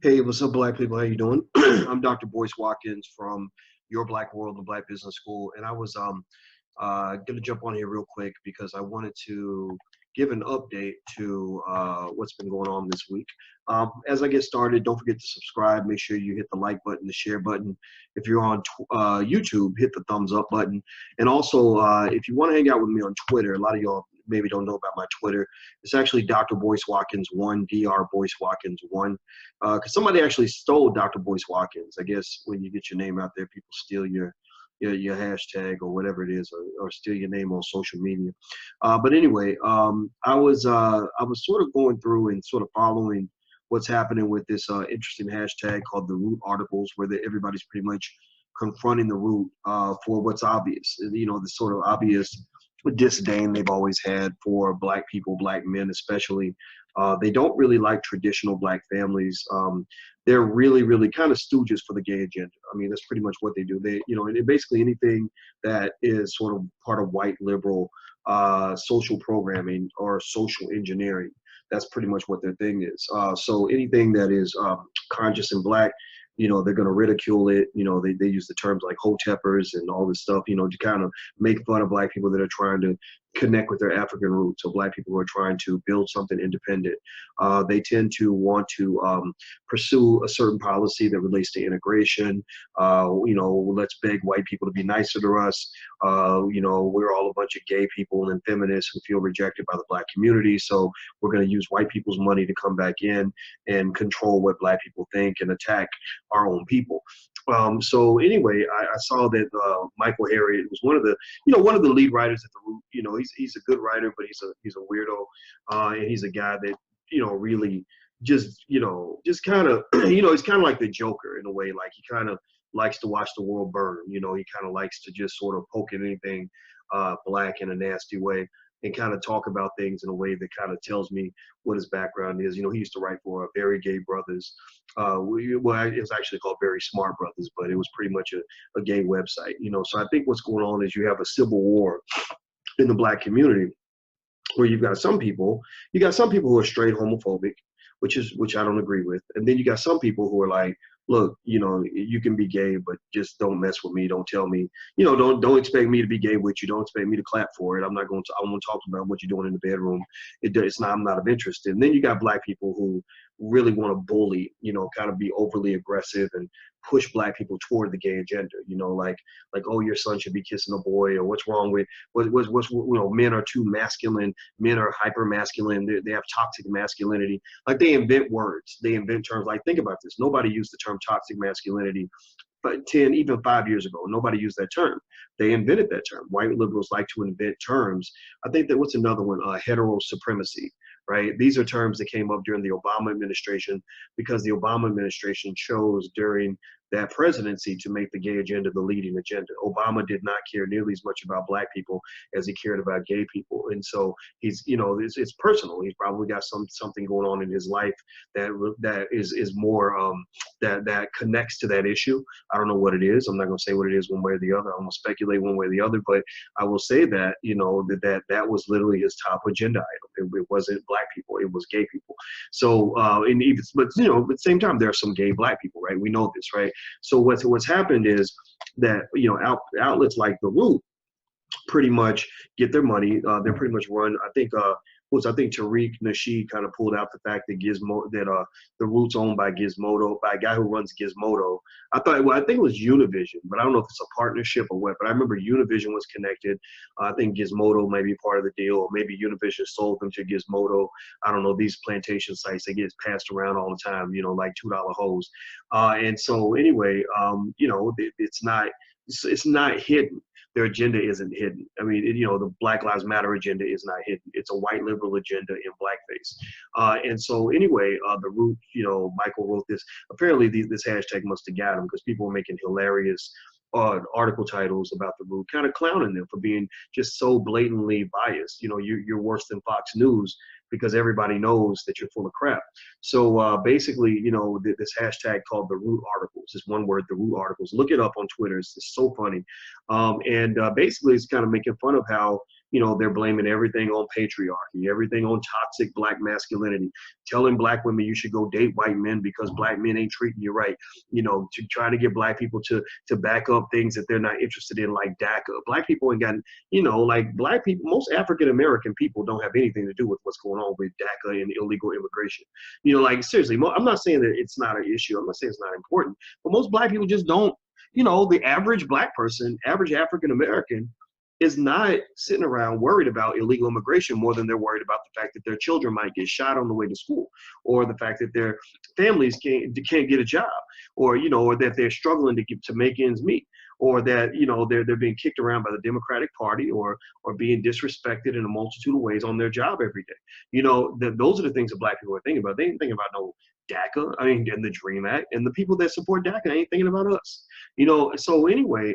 Hey, what's up, Black people? How you doing? I'm Dr. Boyce Watkins from Your Black World, the Black Business School, and I was gonna jump on here real quick because I wanted to give an update to what's been going on this week. As I get started, don't forget to subscribe. Make sure you hit the like button, the share button. If you're on YouTube, hit the thumbs up button. And also, if you want to hang out with me on Twitter, a lot of y'all maybe don't know about my Twitter. It's actually Dr. Boyce Watkins 1, Dr. Boyce Watkins 1. Because somebody actually stole Dr. Boyce Watkins. I guess when you get your name out there, people steal your hashtag or whatever it is, or steal your name on social media. But anyway, I was sort of going through and sort of following what's happening with this interesting hashtag called TheRoot articles, where everybody's pretty much confronting the root for what's obvious. You know, the sort of obvious disdain they've always had for Black people, Black men especially. They don't really like traditional Black families. They're really kind of stooges for the gay agenda. I mean, that's pretty much what they do. And basically anything that is sort of part of white liberal social programming or social engineering, that's pretty much what their thing is. So anything that is conscious and Black, they're going to ridicule it. They use the terms like hoteppers and all this stuff, to kind of make fun of Black people that are trying to connect with their African roots. So Black people who are trying to build something independent. They tend to want to pursue a certain policy that relates to integration. Let's beg white people to be nicer to us. We're all a bunch of gay people and feminists who feel rejected by the Black community. So we're going to use white people's money to come back in and control what Black people think and attack our own people. So anyway, I saw that Michael Harriot was one of the lead writers at TheRoot. He's a good writer, but he's a weirdo, and he's a guy that really just kind of he's kind of like the Joker in a way. Like he kind of likes to watch the world burn. He kind of likes to just sort of poke at anything Black in a nasty way, and kind of talk about things in a way that kind of tells me what his background is. He used to write for Very Gay Brothers. It was actually called Very Smart Brothers, but it was pretty much a gay website. So I think what's going on is you have a civil war in the Black community where you got some people who are straight homophobic, which I don't agree with. And then you got some people who are like, look, you can be gay, but just don't mess with me. Don't tell me, don't expect me to be gay with you. Don't expect me to clap for it. I want to talk about what you're doing in the bedroom. I'm not of interest. And then you got Black people who really want to bully, kind of be overly aggressive and push Black people toward the gay agenda, like, oh, your son should be kissing a boy, or what's wrong with men are too masculine, men are hyper masculine, they have toxic masculinity. Like they invent words, they invent terms. Like, think about this. Nobody used the term toxic masculinity but 10, even 5 years ago. Nobody used that term. They invented that term. White liberals like to invent terms. I think that what's another one? Hetero supremacy, right? These are terms that came up during the Obama administration because the Obama administration chose during that presidency to make the gay agenda the leading agenda. Obama did not care nearly as much about Black people as he cared about gay people. And so he's, it's personal. He's probably got something going on in his life that is more that connects to that issue. I don't know what it is. I'm not going to say what it is one way or the other. I'm going to speculate one way or the other, but I will say that, that was literally his top agenda item. It wasn't Black people. It was gay people. So, but at the same time, there are some gay Black people, right? We know this, right? So what's happened is that, outlets like TheRoot pretty much get their money. They're pretty much run. I think Tariq Nasheed kind of pulled out the fact that TheRoot's owned by Gizmodo, by a guy who runs Gizmodo. I think it was Univision, but I don't know if it's a partnership or what. But I remember Univision was connected. I think Gizmodo may be part of the deal, or maybe Univision sold them to Gizmodo. I don't know. These plantation sites, they get passed around all the time, like $2 hoes. And so anyway, it's not hidden. Their agenda isn't hidden. I mean, the Black Lives Matter agenda is not hidden. It's a white liberal agenda in blackface. And so anyway, TheRoot, Michael wrote this. Apparently this hashtag must have got him because people were making hilarious article titles about TheRoot, kind of clowning them for being just so blatantly biased. You're worse than Fox News because everybody knows that you're full of crap. So basically, this hashtag called TheRoot articles, this one word, TheRoot articles. Look it up on Twitter. It's so funny. And basically, it's kind of making fun of how they're blaming everything on patriarchy, everything on toxic black masculinity, telling black women you should go date white men because black men ain't treating you right, to try to get black people to back up things that they're not interested in, like DACA. Black people ain't got, like black people, most African American people don't have anything to do with what's going on with DACA and illegal immigration. Like seriously, I'm not saying that it's not an issue. I'm not saying it's not important, but most black people just don't, the average black person, average African American is not sitting around worried about illegal immigration more than they're worried about the fact that their children might get shot on the way to school, or the fact that their families can't get a job, or or that they're struggling to make ends meet, or that they're being kicked around by the Democratic Party, or being disrespected in a multitude of ways on their job every day. Those are the things that black people are thinking about. They ain't thinking about no DACA, and the Dream Act, and the people that support DACA ain't thinking about us. So anyway,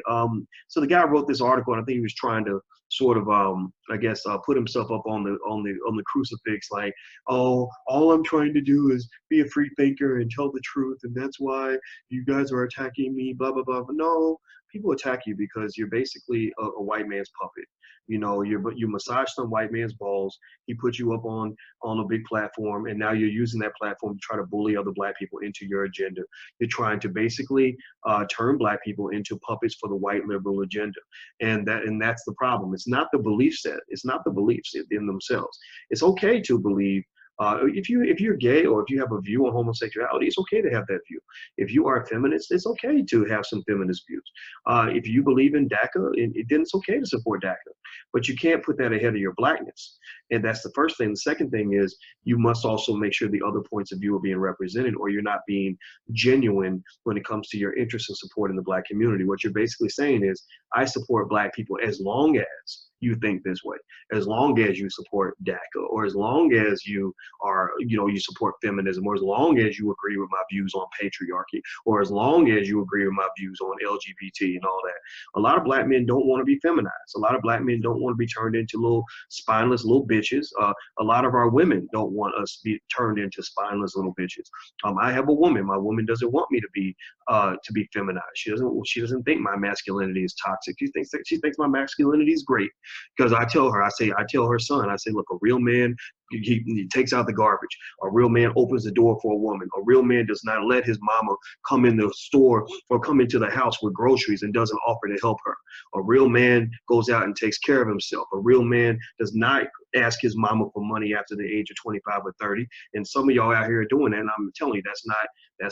so the guy wrote this article, and I think he was trying to sort of, I guess, put himself up on the crucifix, like, oh, all I'm trying to do is be a free thinker and tell the truth, and that's why you guys are attacking me, blah blah blah. But no, people attack you because you're basically a white man's puppet. You massage some white man's balls. He put you up on a big platform, and now you're using that platform to try to bully other black people into your agenda. You're trying to basically turn black people into puppets for the white liberal agenda, and that's the problem. It's not the belief set. It's not the beliefs in themselves. It's okay to believe. If you're gay, or if you have a view on homosexuality, it's okay to have that view. If you are a feminist, it's okay to have some feminist views. If you believe in DACA, then it's okay to support DACA. But you can't put that ahead of your blackness. And that's the first thing. The second thing is you must also make sure the other points of view are being represented, or you're not being genuine when it comes to your interest in supporting the black community. What you're basically saying is, I support black people as long as you think this way, as long as you support DACA, or as long as you are, you support feminism, or as long as you agree with my views on patriarchy, or as long as you agree with my views on LGBT and all that. A lot of black men don't want to be feminized. A lot of black men don't want to be turned into little spineless little bitches. A lot of our women don't want us to be turned into spineless little bitches. I have a woman. My woman doesn't want me to be feminized. She doesn't think my masculinity is toxic. She thinks my masculinity is great. Because I tell her son, I say, look, a real man, he takes out the garbage. A real man opens the door for a woman. A real man does not let his mama come in the store or come into the house with groceries and doesn't offer to help her. A real man goes out and takes care of himself. A real man does not ask his mama for money after the age of 25 or 30. And some of y'all out here are doing that, and I'm telling you, that's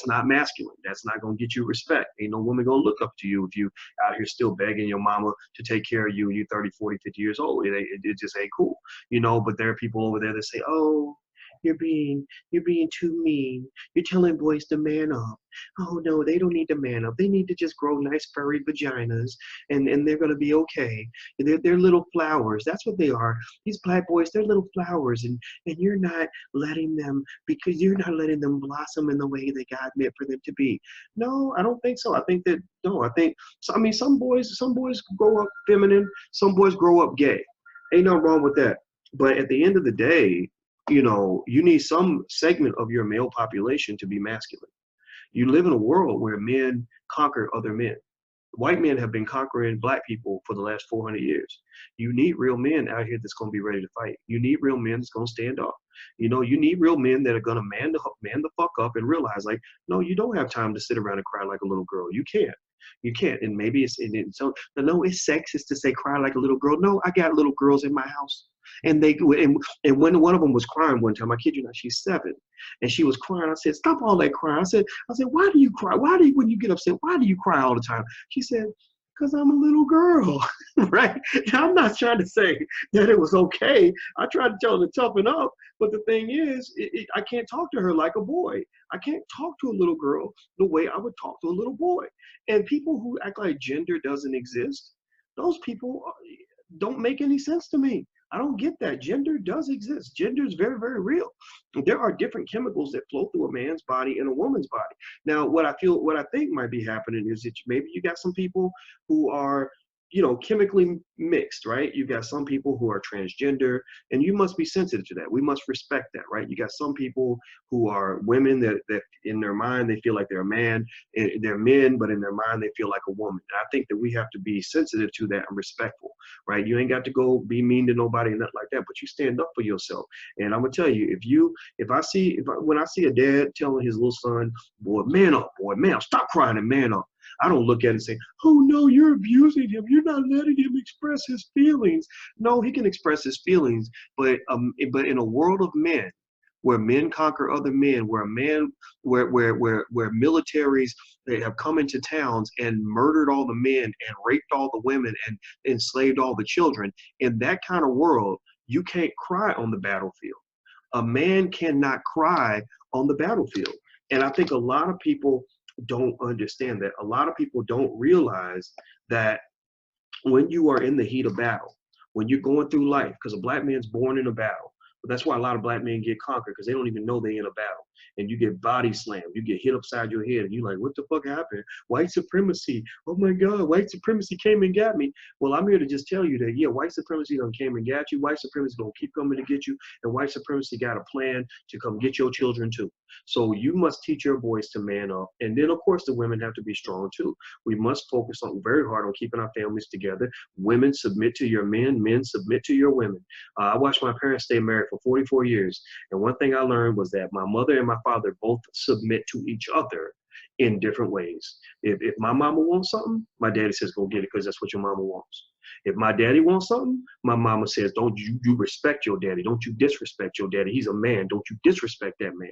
not masculine. That's not going to get you respect. Ain't no woman going to look up to you if you out here still begging your mama to take care of you and you're 30, 40, 50 years old. It just ain't cool. But there are people over there that say, oh, you're being too mean. You're telling boys to man up. Oh no, they don't need to man up. They need to just grow nice furry vaginas, and they're gonna be okay. They're little flowers. That's what they are. These black boys, they're little flowers, and you're not letting them, because you're not letting them blossom in the way that God meant for them to be. No, I don't think so. I think so. I mean, some boys grow up feminine. Some boys grow up gay. Ain't no wrong with that. But at the end of the day, you need some segment of your male population to be masculine. You live in a world where men conquer other men. White men have been conquering black people for the last 400 years. You need real men out here that's going to be ready to fight. You need real men that's going to stand up. You need real men that are going to man the fuck up and realize, like, no, you don't have time to sit around and cry like a little girl. You can't. You can't. And maybe it's sexist to say cry like a little girl. No, I got little girls in my house. And when one of them was crying one time, I kid you not, she's 7, and she was crying. I said, stop all that crying. I said, why do you cry? When you get upset, why do you cry all the time? She said, because I'm a little girl, right? Now, I'm not trying to say that it was okay. I tried to tell her to toughen up, but the thing is, I can't talk to her like a boy. I can't talk to a little girl the way I would talk to a little boy. And people who act like gender doesn't exist, those people don't make any sense to me. I don't get that. Gender does exist. Gender is very, very real. There are different chemicals that flow through a man's body and a woman's body. Now, what I think might be happening is that maybe you got some people who are chemically mixed, right? You got some people who are transgender, and you must be sensitive to that. We must respect that, right? You got some people who are women that in their mind they feel like they're a man, and they're men, but in their mind they feel like a woman. And I think that we have to be sensitive to that and respectful, right? You ain't got to go be mean to nobody and nothing like that, but you stand up for yourself. And I'm gonna tell you, when I see a dad telling his little son, boy, man up, stop crying and man up. I don't look at it and say, oh no, you're abusing him. You're not letting him express his feelings. No, he can express his feelings, but in a world of men, where men conquer other men, where militaries, they have come into towns and murdered all the men and raped all the women and enslaved all the children. In that kind of world, you can't cry on the battlefield. A man cannot cry on the battlefield. And I think a lot of people don't understand that. A lot of people don't realize that when you are in the heat of battle, when you're going through life, because a black man's born in a battle. But that's why a lot of black men get conquered, because they don't even know they're in a battle. And you get body slammed, you get hit upside your head, and you're like, what the fuck happened? White supremacy. Oh my God, white supremacy came and got me. Well, I'm here to just tell you that, yeah, white supremacy done came and got you. White supremacy gonna keep coming to get you. And white supremacy got a plan to come get your children too. So you must teach your boys to man up. And then, of course, the women have to be strong too. We must focus on very hard on keeping our families together. Women, submit to your men. Men, submit to your women. I watched my parents stay married for 44 years. And one thing I learned was that my mother and my father both submit to each other in different ways. If my mama wants something, my daddy says, go get it, because that's what your mama wants. If my daddy wants something, my mama says, don't you respect your daddy. Don't you disrespect your daddy. He's a man. Don't you disrespect that man.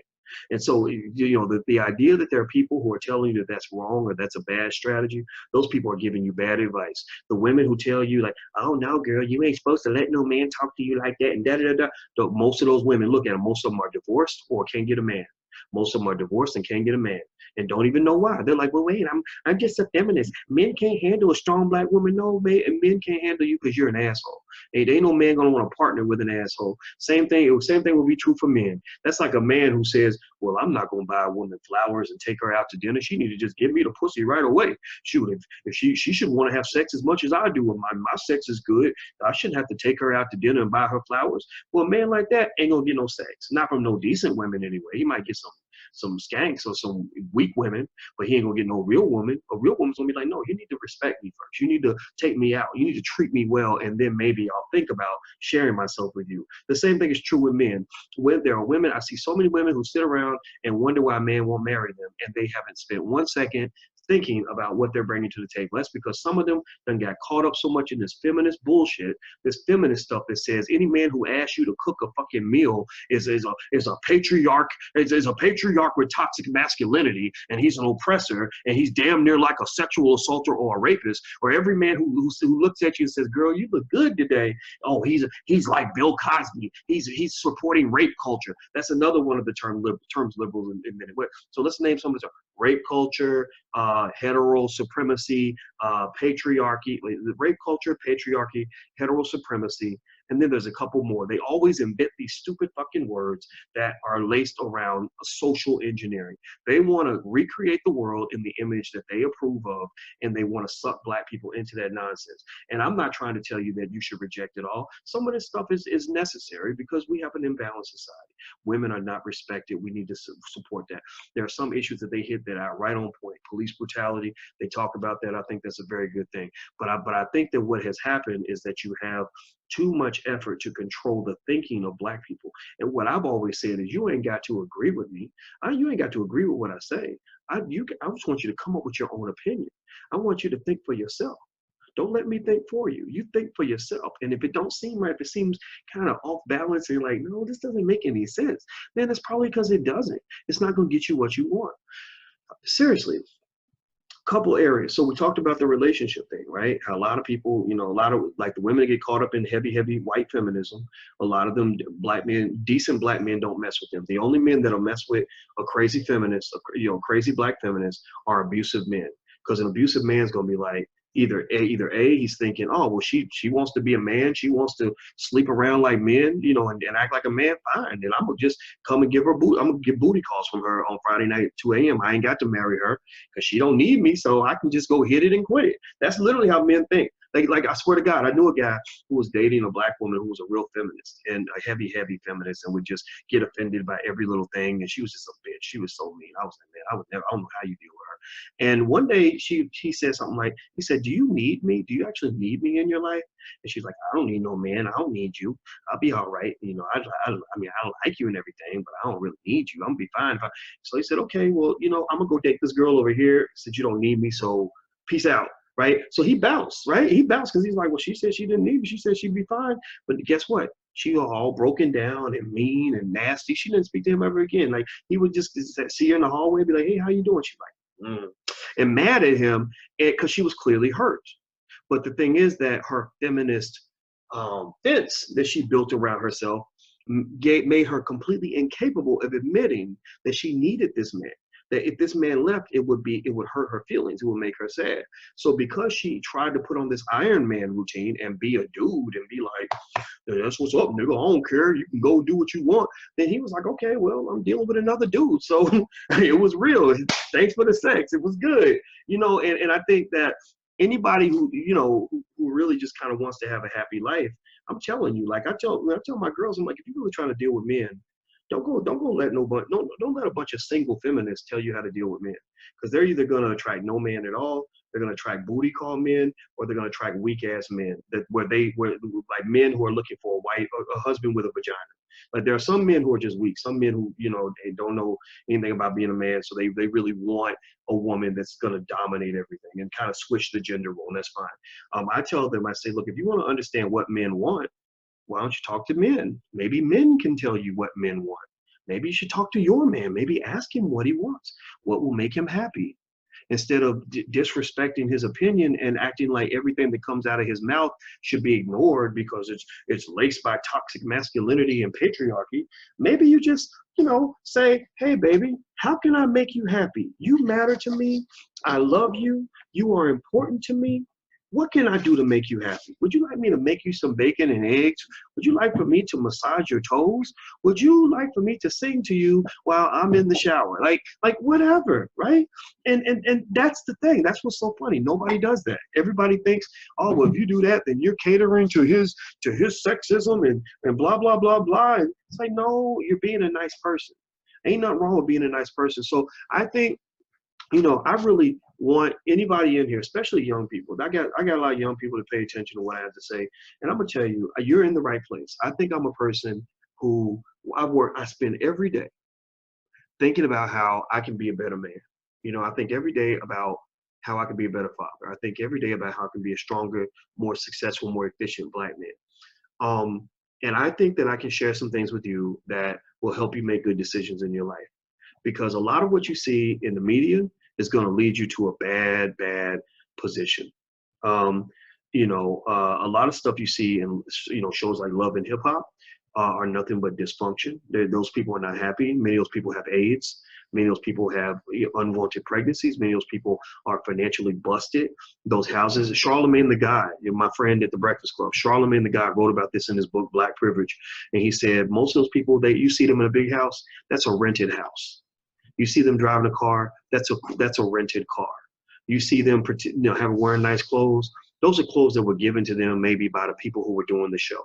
And so, the idea that there are people who are telling you that that's wrong or that's a bad strategy, those people are giving you bad advice. The women who tell you like, oh no, girl, you ain't supposed to let no man talk to you like that and da-da-da-da. Most of those women, look at them, most of them are divorced or can't get a man. Most of them are divorced and can't get a man and don't even know why. They're like, well, wait, I'm just a feminist. Men can't handle a strong black woman. No, man, men can't handle you because you're an asshole. Hey, there ain't no man gonna want to partner with an asshole. Same thing will be true for men. That's like a man who says, well, I'm not gonna buy a woman flowers and take her out to dinner. She need to just give me the pussy right away. Shoot, if she should want to have sex as much as I do. When my sex is good, I shouldn't have to take her out to dinner and buy her flowers. Well, a man like that ain't gonna get no sex. Not from no decent women anyway. He might get some skanks or some weak women, but he ain't gonna get no real woman. A real woman's gonna be like, no, you need to respect me first. You need to take me out. You need to treat me well, and then maybe I'll think about sharing myself with you. The same thing is true with men. When there are women, I see so many women who sit around and wonder why a man won't marry them, and they haven't spent 1 second thinking about what they're bringing to the table. That's because some of them done got caught up so much in this feminist bullshit, this feminist stuff that says any man who asks you to cook a fucking meal is a patriarch, is a patriarch with toxic masculinity, and he's an oppressor, and he's damn near like a sexual assaulter or a rapist. Or every man who looks at you and says, girl, you look good today, oh, he's like Bill Cosby. He's supporting rape culture. That's another one of the terms liberals admitted. So let's name some of the terms. Rape culture, hetero supremacy, patriarchy, rape culture, patriarchy, hetero supremacy, and then there's a couple more. They always invent these stupid fucking words that are laced around social engineering. They want to recreate the world in the image that they approve of, and they want to suck black people into that nonsense. And I'm not trying to tell you that you should reject it all. Some of this stuff is necessary because we have an imbalanced society. Women are not respected. We need to support that. There are some issues that they hit that are right on point. Police brutality, they talk about that. I think that's a very good thing. But I think that what has happened is that you have too much effort to control the thinking of black people. And what I've always said is, you ain't got to agree with me. You ain't got to agree with what I say. I just want you to come up with your own opinion. I want you to think for yourself. Don't let me think for you. You think for yourself. And if it don't seem right, if it seems kind of off balance, and you're like, no, this doesn't make any sense, then it's probably because it doesn't. It's not going to get you what you want. Seriously. Couple areas. So we talked about the relationship thing, right? How a lot of people, a lot of like the women get caught up in heavy white feminism. A lot of them, black men, decent black men don't mess with them. The only men that'll mess with a crazy feminist, crazy black feminist are abusive men. Because an abusive man's gonna be like, either A, he's thinking, oh, well, she wants to be a man. She wants to sleep around like men, and act like a man. Fine. Then I'm going to just come and give her I'm going to get booty calls from her on Friday night at 2 a.m. I ain't got to marry her because she don't need me. So I can just go hit it and quit it. That's literally how men think. Like I swear to God, I knew a guy who was dating a black woman who was a real feminist and a heavy feminist and would just get offended by every little thing. And she was just a bitch. She was so mean. I was like, man, I would never, I don't know how you deal with her. And one day she said something like, he said, do you need me? Do you actually need me in your life? And she's like, I don't need no man. I don't need you. I'll be all right. You know, I mean, I don't like you and everything, but I don't really need you. I'm gonna be fine. So he said, okay, well, you know, I'm gonna go date this girl over here. He said, you don't need me, so peace out. Right. So he bounced, right? He bounced because he's like, well, she said she didn't need me. She said she'd be fine. But guess what? She was all broken down and mean and nasty. She didn't speak to him ever again. Like he would just see her in the hallway and be like, hey, how you doing? She's like, and mad at him because she was clearly hurt. But the thing is that her feminist fence that she built around herself made her completely incapable of admitting that she needed this man. That if this man left, it would hurt her feelings. It would make her sad. So because she tried to put on this Iron Man routine and be a dude and be like, that's what's up, nigga. I don't care. You can go do what you want. Then he was like, okay, well, I'm dealing with another dude. So it was real. Thanks for the sex. It was good. You know, and I think that anybody who, you know, who really just kind of wants to have a happy life, I'm telling you, like I tell my girls, I'm like, if you're really trying to deal with men, don't let a bunch of single feminists tell you how to deal with men, because they're either going to attract no man at all, they're going to attract booty call men, or they're going to attract weak ass men where like men who are looking for a husband with a vagina. Like there are some men who are just weak, some men who, you know, they don't know anything about being a man, so they really want a woman that's going to dominate everything and kind of switch the gender role, and that's fine. I tell them, I say, look, if you want to understand what men want, why don't you talk to men? Maybe men can tell you what men want. Maybe you should talk to your man. Maybe ask him what he wants, what will make him happy, instead of disrespecting his opinion and acting like everything that comes out of his mouth should be ignored because it's laced by toxic masculinity and patriarchy. Maybe you just, you know, say, hey, baby, how can I make you happy? You matter to me. I love you. You are important to me. What can I do to make you happy? Would you like me to make you some bacon and eggs? Would you like for me to massage your toes? Would you like for me to sing to you while I'm in the shower? Like whatever, right? And that's the thing. That's what's so funny. Nobody does that. Everybody thinks, oh, well, if you do that, then you're catering to his sexism and blah, blah, blah, blah. And it's like, no, you're being a nice person. Ain't nothing wrong with being a nice person. So I think, you know, I really want anybody in here, especially young people. I got a lot of young people to pay attention to what I have to say. And I'm gonna tell you, you're in the right place. I think I'm a person who I spend every day thinking about how I can be a better man. You know, I think every day about how I can be a better father. I think every day about how I can be a stronger, more successful, more efficient black man. And I think that I can share some things with you that will help you make good decisions in your life. Because a lot of what you see in the media is going to lead you to a bad position. You know, a lot of stuff you see in, you know, shows like Love and Hip Hop are nothing but dysfunction. Those people are not happy. Many of those people have AIDS. Many of those people have unwanted pregnancies. Many of those people are financially busted. Those houses, Charlemagne the God, my friend at the Breakfast Club, Charlemagne the God wrote about this in his book, Black Privilege. And he said, most of those people, you see them in a big house, that's a rented house. You see them driving a car, that's a rented car. You see them, you know, wearing nice clothes. Those are clothes that were given to them maybe by the people who were doing the show.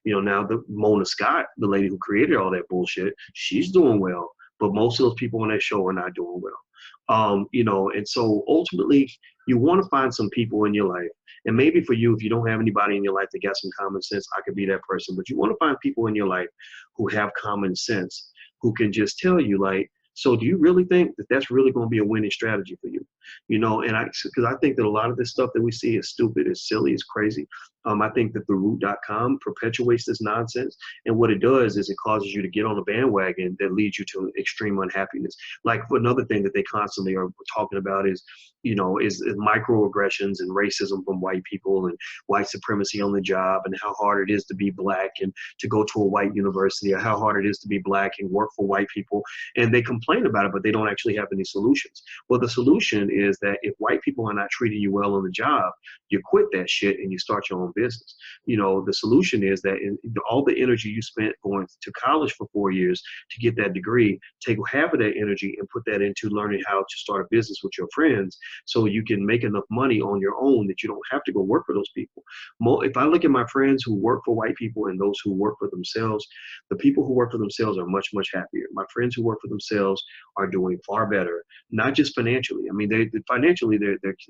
You know, now the Mona Scott, the lady who created all that bullshit, she's doing well, but most of those people on that show are not doing well. You know, and so ultimately, you want to find some people in your life, and maybe for you, if you don't have anybody in your life that got some common sense, I could be that person. But you want to find people in your life who have common sense, who can just tell you, like, so do you really think that that's really going to be a winning strategy for you? You know, and because I think that a lot of this stuff that we see is stupid, is silly, is crazy. I think that TheRoot.com perpetuates this nonsense. And what it does is it causes you to get on a bandwagon that leads you to extreme unhappiness. Like another thing that they constantly are talking about is, you know, is microaggressions and racism from white people and white supremacy on the job and how hard it is to be black and to go to a white university, or how hard it is to be black and work for white people. And they complain about it, but they don't actually have any solutions. Well, the solution is that if white people are not treating you well on the job, you quit that shit and you start your own business. The solution is that all the energy you spent going to college for 4 years to get that degree, take half of that energy and put that into learning how to start a business with your friends so you can make enough money on your own that you don't have to go work for those people. If I look at my friends who work for white people and those who work for themselves, the people who work for themselves are much, much happier. My friends who work for themselves are doing far better, not just financially. I mean, financially, a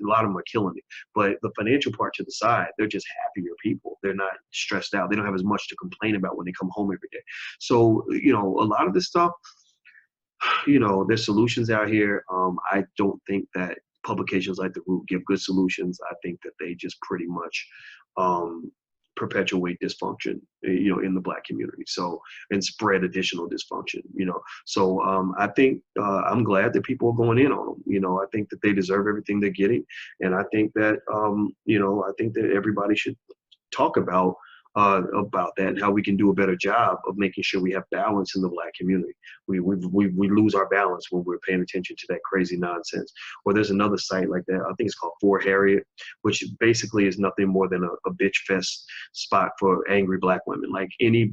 lot of them are killing it, but the financial part to the side, they're just happier people. They're not stressed out. They don't have as much to complain about when they come home every day. So, a lot of this stuff, there's solutions out here. I don't think that publications like TheRoot give good solutions. I think that they just pretty much perpetuate dysfunction, in the Black community. So, and spread additional dysfunction, So I think I'm glad that people are going in on them. I think that they deserve everything they're getting, and I think that I think that everybody should talk about that and how we can do a better job of making sure we have balance in the Black community. We lose our balance when we're paying attention to that crazy nonsense. Or there's another site like that, I think it's called For Harriet, which basically is nothing more than a bitch fest spot for angry Black women. Like if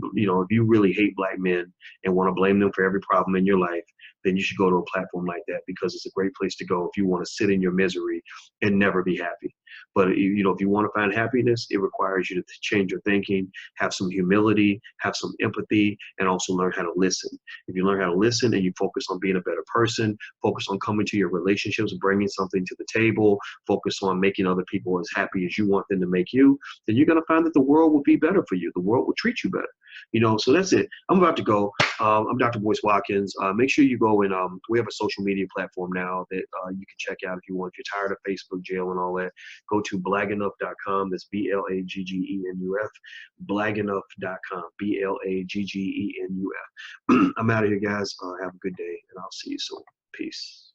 you really hate Black men and want to blame them for every problem in your life, then you should go to a platform like that, because it's a great place to go if you want to sit in your misery and never be happy. But if you want to find happiness, it requires you to change your thinking, have some humility, have some empathy, and also learn how to listen. If you learn how to listen and you focus on being a better person, focus on coming to your relationships, bringing something to the table, focus on making other people as happy as you want them to make you, then you're going to find that the world will be better for you. The world will treat you better. So that's it. I'm about to go. I'm Dr. Boyce Watkins. Make sure you go and we have a social media platform now that you can check out if you want. If you're tired of Facebook jail and all that, go to blaggenuff.com. That's BLAGGENUF. Blaggenuff.com. BLAGGENUF. I'm out of here, guys. Have a good day, and I'll see you soon. Peace.